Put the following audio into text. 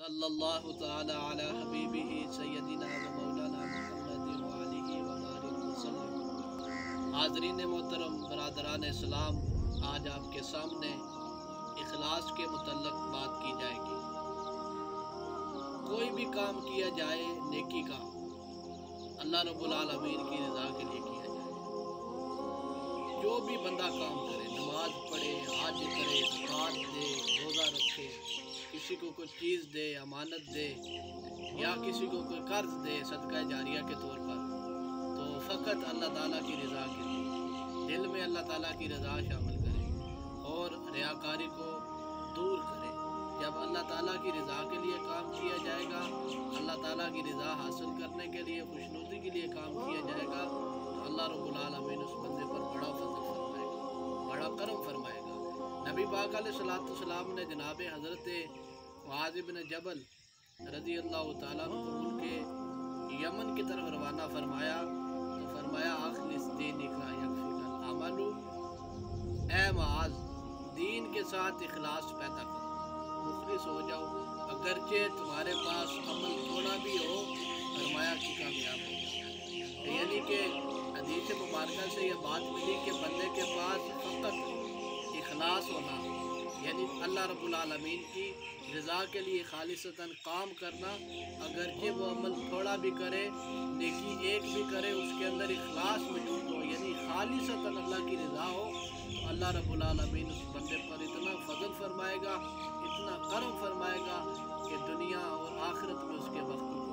صلی اللہ تعالی علی حبیبہ سیدنا و مولانا محمد وآلہ وبارک وسلم۔ حاضرین محترم، برادران اسلام، آج آپ کے سامنے اخلاص کے متعلق بات کی جائے گی۔ کوئی بھی کام کیا جائے نیکی کا، اللہ رب العالمین کی رضا کے لیے کیا جائے۔ جو بھی بندہ کام کرے، نماز پڑھے، حج کرے، زکوٰۃ دے، روزہ رکھے، کسی کو کوئی چیز دے، امانت دے، یا کسی کو کوئی قرض دے صدقہ جاریہ کے طور پر، تو فقط اللہ تعالیٰ کی رضا کے لیے دل میں اللہ تعالیٰ کی رضا شامل کرے اور ریاکاری کو دور کرے۔ جب اللہ تعالیٰ کی رضا کے لیے کام کیا جائے گا، اللہ تعالیٰ کی رضا حاصل کرنے کے لیے، خوشنودی کے لیے کام کیا جائے گا، تو اللہ رب العالمین اس بندے پر بڑا فضل فرمائے گا، بڑا کرم فرمائے گا۔ نبی پاک علیہ السلام نے جناب حضرت معاذ بن جبل رضی اللہ تعالیٰ عنہ کو ان کے یمن کی طرف روانہ فرمایا، تو فرمایا اخلص دینک یکفیک العمل، اے معاذ دین کے ساتھ اخلاص پیدا کرو، مخلص ہو جاؤ، اگرچہ تمہارے پاس عمل تھوڑا بھی ہو، فرمایا کہ کامیاب ہو جاؤ۔ یعنی کہ حدیث مبارکہ سے یہ بات ملی کہ بندے کے پاس فقط اخلاص ہونا، یعنی اللہ رب العالمین کی رضا کے لیے خالصتاً کام کرنا، اگرچہ وہ عمل تھوڑا بھی کرے، نیکی ایک بھی کرے، اس کے اندر اخلاص موجود ہو، یعنی خالصتاً اللہ کی رضا ہو، تو اللہ رب العالمین اس بندے پر اتنا فضل فرمائے گا، اتنا کرم فرمائے گا کہ دنیا اور آخرت میں اس کے وقت